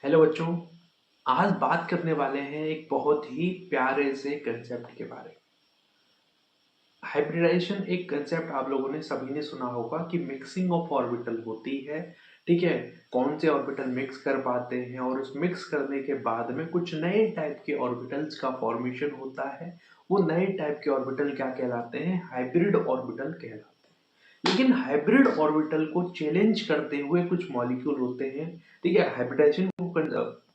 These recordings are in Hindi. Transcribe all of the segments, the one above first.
हेलो बच्चों। आज बात करने वाले हैं एक बहुत ही प्यारे से कंसेप्ट के बारे में। हाइब्रिडाइजेशन एक कंसेप्ट आप लोगों ने सभी ने सुना होगा कि मिक्सिंग ऑफ ऑर्बिटल होती है। ठीक है, कौन से ऑर्बिटल मिक्स कर पाते हैं और उस मिक्स करने के बाद में कुछ नए टाइप के ऑर्बिटल्स का फॉर्मेशन होता है। वो नए टाइप के ऑर्बिटल क्या कहलाते हैं? हाइब्रिड ऑर्बिटल कहलाते हैं। लेकिन हाइब्रिड ऑर्बिटल को चैलेंज करते हुए कुछ मॉलिक्यूल होते हैं। ठीक है, हाइब्रिडाइजेशन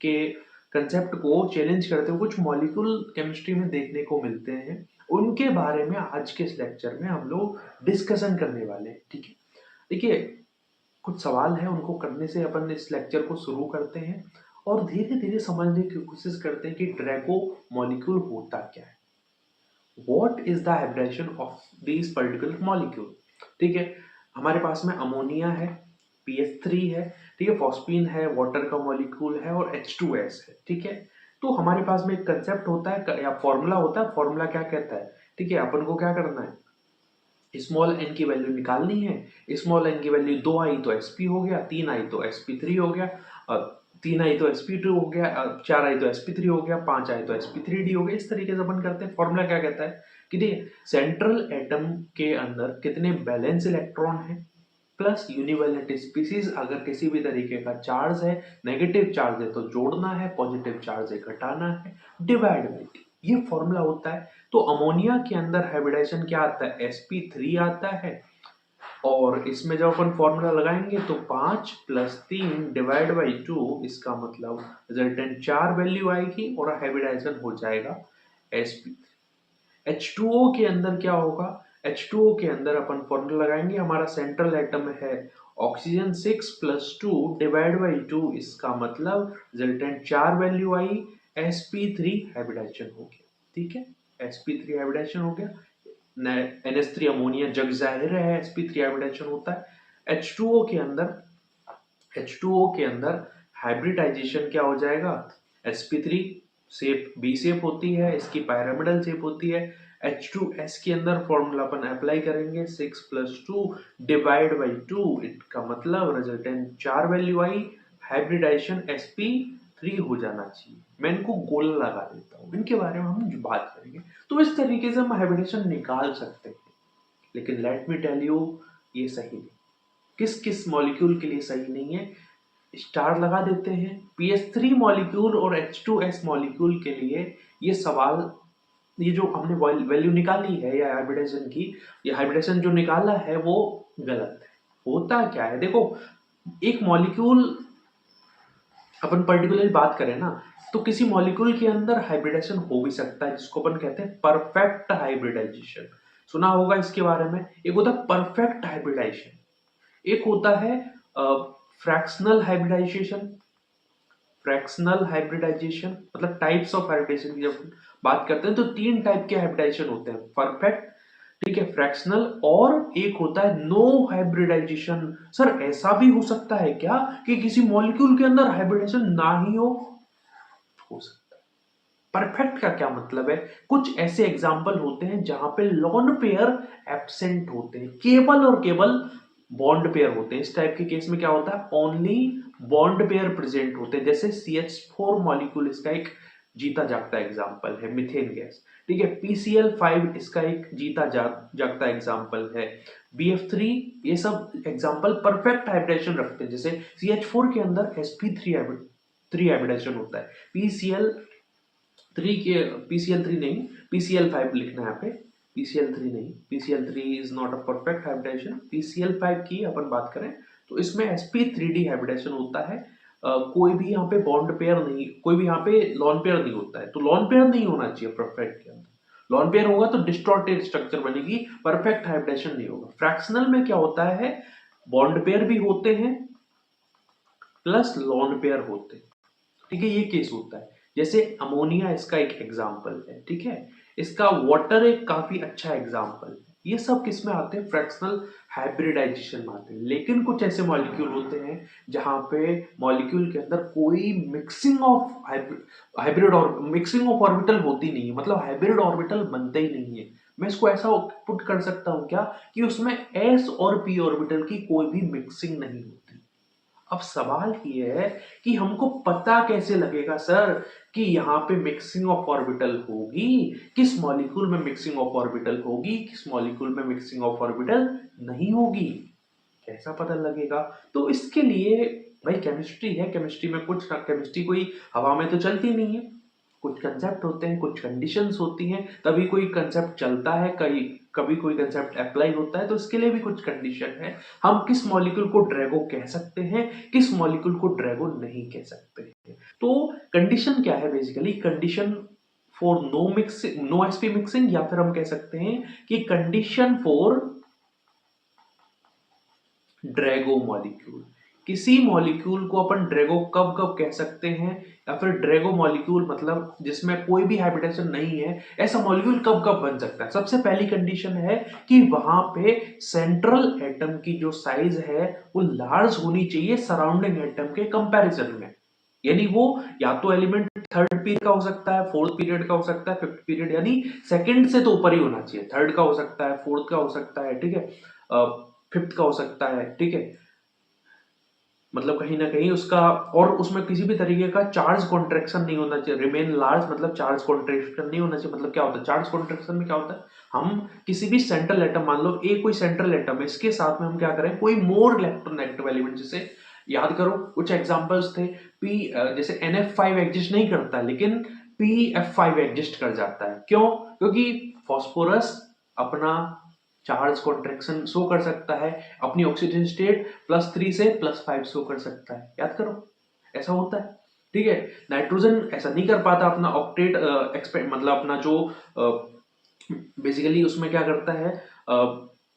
के कंसेप्ट को चैलेंज करते हुए कुछ मॉलिक्यूल केमिस्ट्री में देखने को मिलते हैं। उनके बारे में आज के इस लेक्चर में हम लोग डिस्कशन करने वाले हैं। ठीक है, देखिए कुछ सवाल है, उनको करने से अपन इस लेक्चर को शुरू करते हैं और धीरे धीरे समझने की कोशिश करते हैं कि ड्रैको मॉलिक्यूल होता क्या है। What is the hybridization of these particular molecule? ठीक है, हमारे पास में अमोनिया है, PH3 है, ठीक है, फॉस्फीन है, वाटर का मॉलिक्यूल है और H2S है। ठीक है, तो हमारे पास में एक कंसेप्ट होता है या फॉर्मूला होता है। फॉर्मूला क्या कहता है? ठीक है, अपन को क्या करना है, स्मॉल एन की वैल्यू निकालनी है। स्मॉल एन की वैल्यू 2 आई तो sp हो गया, 3 आई तो sp3 हो गया, 3 आई तो sp2 हो गया, 4 आई तो sp3 हो गया, 5 आई तो sp3d हो गया। इस तरीके से अपन करते हैं। फॉर्मूला क्या कहता है कि देखिए सेंट्रल एटम के अंदर कितने बैलेंस इलेक्ट्रॉन है प्लस यूनिवैलेंट स्पीसीज। अगर किसी भी तरीके का चार्ज है, नेगेटिव चार्ज है तो जोड़ना है, पॉजिटिव चार्ज है घटाना है, डिवाइड बाई टी, ये फॉर्मूला होता है। तो अमोनिया के अंदर हाइब्रिडाइजेशन क्या आता है? sp3 आता है। और इसमें जब अपन फॉर्मूला लगाएंगे तो 5 प्लस 3 डिवाइड बाई 2, इसका मतलब रिजल्टेंट 4 वैल्यू आएगी और हाइब्रिडाइजेशन हो जाएगा sp। H2O के अंदर क्या होगा? H2O के अंदर अपन फॉर्मूला लगाएंगे, हमारा सेंट्रल एटम है ऑक्सीजन 6 प्लस 2 डिवाइड बाई 2, इसका मतलब रिजल्टेंट 4 वैल्यू आई, sp3 हाइब्रिडाइजेशन हो गया। ठीक है, sp3 हाइब्रिडाइजेशन हो गया। NH3 अमोनिया जग जाहिर है sp3 हाइब्रिडाइजेशन होता है। H2O के अंदर हाइब्रिडाइजेशन क्या हो जाएगा? sp3 शेप बी शेप होती है, इसकी पिरामिडल शेप होती है। H2S के अंदर फॉर्मूला अपन अप्लाई करेंगे, 6 प्लस 2 डिवाइड बाई 2, इसका मतलब रिजल्टेंट 4 वैल्यू आई, हाइब्रिडाइजेशन sp3 हो जाना चाहिए। मैं इनको गोला लगा देता हूँ, इनके बारे में हम बात करेंगे। तो इस तरीके से हम हाइब्रिडेशन निकाल सकते हैं। लेकिन लेट मी टेल यू, ये सही नहीं। किस किस मॉलिक्यूल के लिए सही नहीं है, स्टार लगा देते हैं। PH3 मॉलिक्यूल और H2S मॉलिक्यूल के लिए ये सवाल, ये जो हमने वैल्यू निकाली है या हाइब्रिडेशन की, ये हाइब्रिडेशन जो निकाला है वो गलत है। होता क्या है देखो, एक मॉलिक्यूल अपन पर्टिकुलरली बात करें ना, तो किसी मॉलिक्यूल के अंदर हाइब्रिडेशन हो भी सकता है जिसको अपन कहते हैं परफेक्ट हाइब्रिडाइजेशन। सुना होगा इसके बारे में। एक होता है परफेक्ट हाइब्रिडाइजेशन, एक होता है फ्रैक्शनल हाइब्रिडाइजेशन। फ्रैक्शनल हाइब्रिडाइजेशन मतलब टाइप्स ऑफ हाइब्रिडाइजेशन की जब बात करते हैं तो तीन टाइप के हाइब्रिडाइजेशन होते हैं, परफेक्ट, ठीक है, फ्रैक्शनल, और एक होता है नो हाइब्रिडाइजेशन। सर ऐसा भी हो सकता है क्या कि किसी मॉलिक्यूल के अंदर हाइब्रिडाइजेशन ना ही हो सकता है। परफेक्ट का क्या मतलब है? कुछ ऐसे एग्जाम्पल होते हैं जहां पे लोन पेयर एब्सेंट होते हैं, केवल और केवल बॉन्ड पेयर होते हैं। इस टाइप के केस में क्या होता है? ओनली बॉन्ड पेयर प्रेजेंट होते हैं। जैसे CH4 मॉलिक्यूल इसका एक जीता जागता एग्जाम्पल है, मिथेन गैस। ठीक है, PCl5 इसका एक जीता जागता एग्जाम्पल है, BF3। ये सब एग्जाम्पल परफेक्ट हाइब्रिडेशन रखते हैं। जैसे CH4 के अंदर sp3 हाइब्रिडेशन होता है, PCl3 नहीं, PCl5 लिखना है यहाँ पे। PCl3 नहीं, PCl3 is not a perfect hybridisation. PCl5 की अपन बात करें तो इसमें sp3d हाइब्रिडेशन होता है। कोई भी यहाँ पे बॉन्ड पेयर नहीं, कोई भी यहाँ पे लॉन पेयर नहीं होता है। तो लॉन पेयर नहीं होना चाहिए परफेक्ट के अंदर। लॉन पेयर होगा तो डिस्टॉर्टेड स्ट्रक्चर बनेगी, परफेक्ट हाइब्रिडेशन नहीं होगा। फ्रैक्शनल में क्या होता है, बॉन्ड पेयर भी होते हैं प्लस लॉन पेयर होते हैं। ठीक है, ये केस होता है। जैसे अमोनिया इसका एक एग्जाम्पल है, ठीक है, इसका वाटर एक काफी अच्छा एग्जाम्पल है। ये सब किस में आते हैं? फ्रैक्शनल हाइब्रिडाइजेशन में आते हैं। लेकिन कुछ ऐसे मॉलिक्यूल होते हैं जहां पे मॉलिक्यूल के अंदर कोई मिक्सिंग ऑफ हाइब्रिड और मिक्सिंग ऑफ ऑर्बिटल होती नहीं है, मतलब हाइब्रिड ऑर्बिटल बनते ही नहीं है। मैं इसको ऐसा पुट कर सकता हूं क्या कि उसमें s और p ऑर्बिटल की कोई भी मिक्सिंग नहीं होती। अब सवाल ये है कि हमको पता कैसे लगेगा सर कि यहाँ पे मिक्सिंग ऑफ ऑर्बिटल होगी, किस मॉलिक्यूल में मिक्सिंग ऑफ ऑर्बिटल होगी, किस मॉलिक्यूल में मिक्सिंग ऑफ ऑर्बिटल नहीं होगी, कैसा पता लगेगा? तो इसके लिए भाई केमिस्ट्री है, केमिस्ट्री में कुछ केमिस्ट्री कोई हवा में तो चलती नहीं है, कुछ कंसेप्ट होते हैं, कुछ कंडीशंस होती हैं, तभी कोई कंसेप्ट चलता है, कभी कोई कंसेप्ट अप्लाई होता है, तो इसके लिए भी कुछ कंडीशन है। हम किस मॉलिक्यूल को ड्रैगो कह सकते हैं, किस मॉलिक्यूल को ड्रैगो नहीं कह सकते हैं। तो कंडीशन क्या है? Basically condition for no mixing, no sp mixing, या फिर हम कह सकते हैं कि कंडीशन फॉर ड्रैगो मॉलिक्यूल। किसी मॉलिक्यूल को अपन ड्रैगो कब कब कह सकते हैं, या फिर ड्रैगो मॉलिक्यूल मतलब जिसमें कोई भी हाइब्रिडेशन नहीं है, ऐसा मॉलिक्यूल कब कब बन सकता है? सबसे पहली कंडीशन है कि वहां पे सेंट्रल एटम की जो साइज है वो लार्ज होनी चाहिए सराउंडिंग एटम के कंपैरिजन में। यानी वो या तो एलिमेंट थर्ड पीरियड का हो सकता है, फोर्थ पीरियड का हो सकता है, फिफ्थ पीरियड, यानी सेकंड से तो ऊपर ही होना चाहिए। थर्ड का हो सकता है, फोर्थ का हो सकता है, ठीक है, फिफ्थ का हो सकता है, ठीक है, मतलब कहीं ना कहीं उसका, और उसमें किसी भी तरीके का चार्ज कॉन्ट्रैक्शन नहीं होना चाहिए। रिमेन लार्ज मतलब चार्ज कॉन्ट्रैक्शन नहीं होना चाहिए। मतलब क्या होता है चार्ज कॉन्ट्रैक्शन में? क्या होता है, हम किसी भी सेंट्रल एटम, मान लो ए कोई सेंट्रल एटम है, इसके साथ में हम क्या करें, कोई मोर इलेक्ट्रोनेगेटिव एलिमेंट, जैसे याद करो कुछ एग्जांपल्स थे, पी जैसे NF5 एग्जिस्ट नहीं करता लेकिन PF5 एग्जिस्ट कर जाता है। क्यों? क्योंकि फास्फोरस अपना चार्ज कॉन्ट्रैक्शन शो कर सकता है, अपनी ऑक्सीजन स्टेट +3 से +5 शो कर सकता है। याद करो, ऐसा होता है, ठीक है। नाइट्रोजन ऐसा नहीं कर पाता, अपना ऑक्टेट मतलब अपना जो बेसिकली उसमें क्या करता है,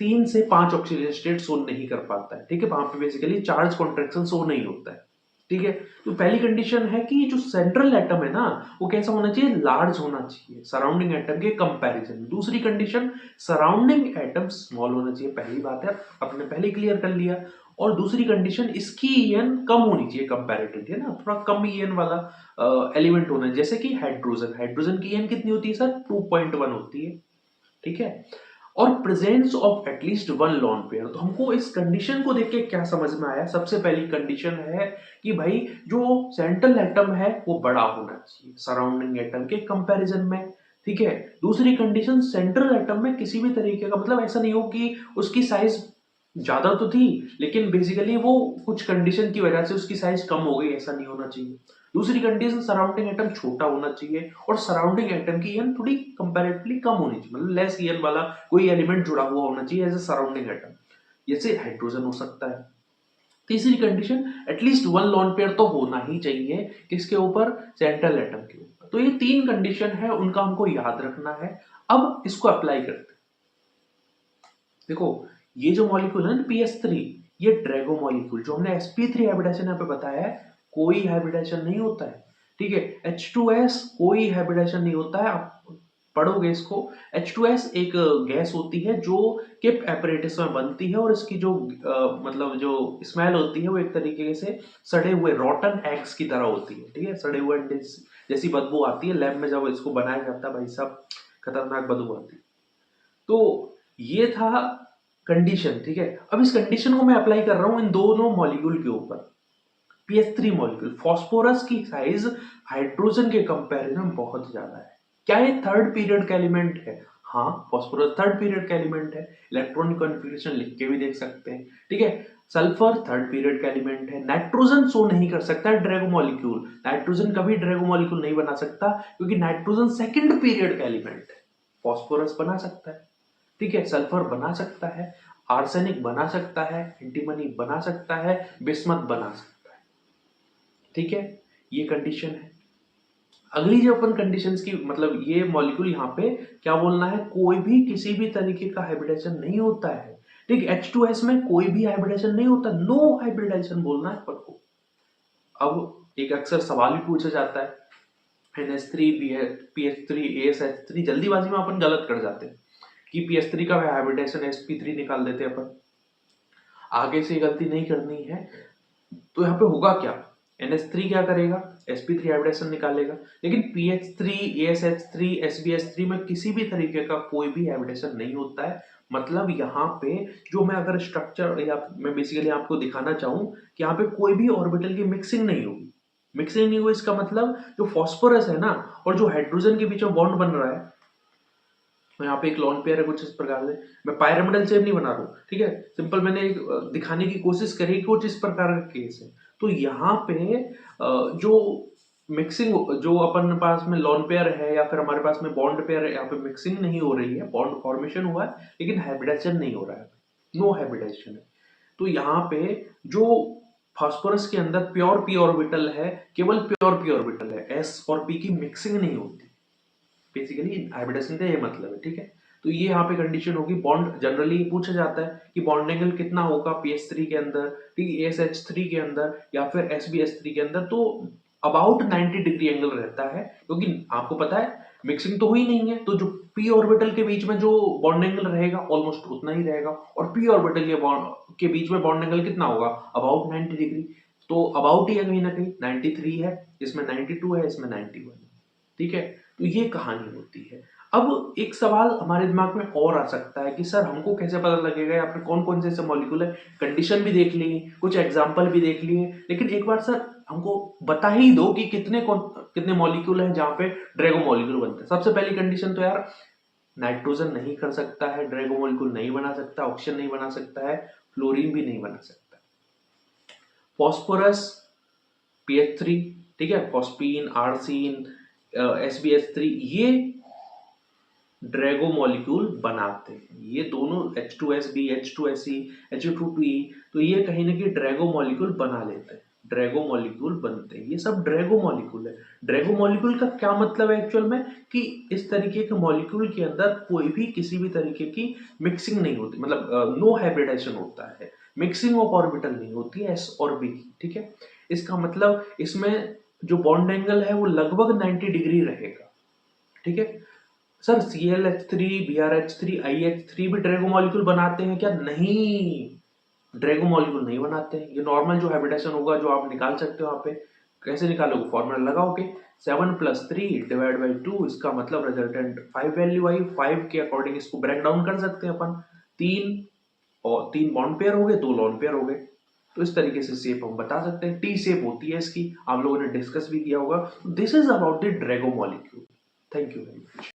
3 से 5 ऑक्सीजन स्टेट शो नहीं कर पाता है, ठीक है, वहां पे बेसिकली चार्ज कॉन्ट्रैक्शन शो नहीं होता है, ठीक है। तो पहली कंडीशन है कि जो सेंट्रल एटम है ना वो कैसा होना चाहिए, लार्ज होना चाहिए सराउंडिंग एटम के कंपैरिजन। दूसरी कंडीशन, सराउंडिंग एटम स्मॉल होना चाहिए। पहली बात है आपने पहले क्लियर कर लिया। और दूसरी कंडीशन, इसकी ईएन कम होनी चाहिए कंपैरेटिवली, है ना, थोड़ा कम ईएन वाला एलिमेंट होना है। जैसे कि हाइड्रोजन, हाइड्रोजन की ईएन कितनी होती है सर, 2.1 होती है, ठीक है। और presence of at least one lone pair. तो हमको इस कंडीशन को देख के क्या समझ में आया, सबसे पहली कंडीशन है कि भाई जो सेंट्रल एटम है वो बड़ा होना चाहिए सराउंडिंग एटम के कंपैरिजन में, ठीक है। दूसरी कंडीशन, सेंट्रल एटम में किसी भी तरीके का मतलब ऐसा नहीं हो कि उसकी साइज ज्यादा तो थी लेकिन बेसिकली वो कुछ कंडीशन की वजह से उसकी साइज कम हो गई, ऐसा नहीं होना चाहिए। दूसरी कंडीशन, सराउंडिंग एटम छोटा होना चाहिए और सराउंडिंग एटम की ईएन थोड़ी कंपैरेटिवली कम होनी चाहिए, मतलब लेस ईएन वाला कोई एलिमेंट जुड़ा हुआ होना चाहिए एज ए सराउंडिंग एटम, जैसे हाइड्रोजन हो सकता है। तीसरी condition, at least one lone pair तो होना ही चाहिए, किसके ऊपर, सेंट्रल एटम के ऊपर। तो ये 3 कंडीशन है, उनका हमको याद रखना है। अब इसको अप्लाई करते हैं। देखो ये जो मॉलिक्यूल है ना PS3, ये ड्रैगो मॉलिक्यूल जो हमने sp3 हाइब्रिडेशन यहाँ पे बताया है, कोई हाइब्रिडेशन नहीं होता है, ठीक है। H2S कोई हाइब्रिडेशन नहीं होता है, आप पढ़ोगे इसको। H2S एक गैस होती है जो किप एपरेटिस में बनती है, और इसकी जो मतलब जो स्मेल होती है वो एक तरीके से सड़े हुए रॉटन एग्स की तरह होती है, ठीक है, सड़े हुए अंडे जैसी बदबू आती है। लैब में जब इसको बनाया जाता है भाई साहब, खतरनाक बदबू आती है। तो ये था कंडीशन, ठीक है। अब इस कंडीशन को मैं अप्लाई कर रहा हूं इन दोनों मॉलिक्यूल के ऊपर। PS3 मॉलिक्यूल, फास्फोरस की साइज हाइड्रोजन के कंपैरिजन में बहुत ज्यादा है। क्या ये थर्ड पीरियड का एलिमेंट है? हाँ, फास्फोरस थर्ड पीरियड का एलिमेंट है, इलेक्ट्रॉनिक कॉन्फ़िगरेशन लिख के भी देख सकते हैं, ठीक है। सल्फर थर्ड पीरियड का एलिमेंट है। नाइट्रोजन शो नहीं कर सकता है ड्रैगो मॉलिक्यूल, नाइट्रोजन कभी ड्रैगो मॉलिक्यूल नहीं बना सकता क्योंकि नाइट्रोजन सेकंड पीरियड का एलिमेंट है। फास्फोरस बना सकता है, ठीक है, सल्फर बना सकता है, आर्सेनिक बना सकता है, एंटीमनी बना सकता है, बिस्मथ बना सकता है, ठीक है। ये कंडीशन है। अगली जो अपन कंडीशंस की, मतलब ये मॉलिक्यूल यहाँ पे क्या बोलना है, कोई भी किसी भी तरीके का हाइब्रिडेशन नहीं होता है, ठीक। H2S में कोई भी हाइब्रिडेशन नहीं होता, नो हाइब्रिडेशन बोलना है अपन को। अब एक अक्सर सवाल भी पूछा जाता है, NH3 PH3 ASH3, जल्दीबाजी में अपन गलत कर जाते हैं कि PS3 का हाइब्रिडेशन sp3 निकाल देते हैं अपन, आगे से गलती नहीं करनी है। तो यहाँ पे होगा क्या, NH3 क्या करेगा, sp3 हाइब्रिडेशन निकालेगा, लेकिन PH3 ASH3 SbH3 में किसी भी तरीके का कोई भी हाइब्रिडेशन नहीं होता है, मतलब यहाँ पे जो मैं अगर स्ट्रक्चर या मैं बेसिकली आपको दिखाना चाहूँ कि यहाँ पे कोई भी ऑर्बिटल की मिक्सिंग नहीं होगी। मिक्सिंग नहीं हुई इसका मतलब जो फॉस्फोरस है ना और जो हाइड्रोजन के बीच में बॉन्ड बन रहा है, तो यहाँ पे एक लॉन पेयर है कुछ इस प्रकार से। मैं पायरामिडल शेप नहीं बना रहा हूँ, ठीक है, सिंपल मैंने एक दिखाने की कोशिश करी कि कुछ इस प्रकार का केस है। तो यहाँ पे जो मिक्सिंग जो अपन पास में लॉन पेयर है या फिर हमारे पास में बॉन्ड पेयर है, यहाँ पे मिक्सिंग नहीं हो रही है, बॉन्ड फॉर्मेशन हुआ है लेकिन हाइब्रिडाइजेशन नहीं हो रहा है, नो हाइब्रिडाइजेशन है। तो यहाँ पे जो फास्फोरस के अंदर प्योर पी ऑर्बिटल है, केवल प्योर पी ऑर्बिटल है, एस और पी की मिक्सिंग नहीं होती। बेसिकली हाइब्रिडाइजेशन का ये मतलब है, ठीक है। तो ये यहाँ पे कंडीशन होगी। बॉन्ड जनरली पूछा जाता है कि बॉन्ड एंगल कितना होगा पीएच3 के अंदर, ठीक है, एसएच3 के अंदर या फिर एसबीएच3 के अंदर, तो अबाउट 90 डिग्री एंगल रहता है, क्योंकि आपको पता है मिक्सिंग तो हुई नहीं है, तो जो पी ऑर्बिटल के बीच में जो बॉन्ड एंगल रहेगा ऑलमोस्ट उतना ही रहेगा, और पी ऑर्बिटल के बीच में बॉन्ड एंगल कितना होगा, अबाउट 90 डिग्री। तो अबाउट ही है कहीं ना कहीं, 93 है, इसमें 92 है, इसमें 91 है, ठीक है। तो ये कहानी होती है। अब एक सवाल हमारे दिमाग में और आ सकता है कि सर हमको कैसे पता लगेगा या फिर कौन कौन से ऐसे मॉलिक्यूल है। कंडीशन भी देख ली, कुछ एग्जांपल भी देख लिए, लेकिन एक बार सर हमको बता ही दो कि कितने मॉलिक्यूल हैं जहां पे ड्रैगो मॉलिक्यूल बनते हैं। सबसे पहली कंडीशन तो यार, नाइट्रोजन नहीं कर सकता है, ड्रैगो मॉलिक्यूल नहीं बना सकता, ऑक्सीजन नहीं बना सकता है, फ्लोरीन भी नहीं बना सकता। फॉस्फोरस पीएच3, ठीक है, फॉस्फीन, आर्सीन, एसबीएच3, ये ड्रैगो मॉलिक्यूल बनाते हैं। ये दोनों H2SB, H2SE, H2PE, तो ये कहीं ना कहीं ड्रैगो मॉलिक्यूल बना लेते हैं, ड्रैगो मॉलिक्यूल बनते हैं, ये सब ड्रैगो मॉलिक्यूल है। ड्रैगो मॉलिक्यूल का क्या मतलब है एक्चुअल में, कि इस तरीके के मॉलिक्यूल के अंदर कोई भी किसी भी तरीके की मिक्सिंग नहीं होती, मतलब नो हाइब्रिडाइजेशन होता है, मिक्सिंग ऑफ ऑर्बिटल नहीं होती है एस और बी की, ठीक है। इसका मतलब इसमें जो बॉन्ड एंगल है वो लगभग 90 डिग्री रहेगा, ठीक है। सर ClH3, BrH3, IH3 भी ड्रैगो मॉलिक्यूल बनाते हैं क्या? नहीं, ड्रैगो मॉलिक्यूल नहीं बनाते हैं। ये नॉर्मल जो हाइब्रिडेशन होगा जो आप निकाल सकते हो, यहाँ पे कैसे निकालोगे, फॉर्मूला लगाओगे 7+3 / 2, इसका मतलब रिजल्टेंट 5 वैल्यू आई, 5 के अकॉर्डिंग इसको ब्रेक डाउन कर सकते हैं अपन। 3 बॉन्ड पेयर हो गए, 2 लॉन पेयर हो गए। तो इस तरीके से शेप हम बता सकते हैं, टी शेप होती है इसकी, आप लोगों ने डिस्कस भी किया होगा। This is about the Drago molecule. Thank you very much.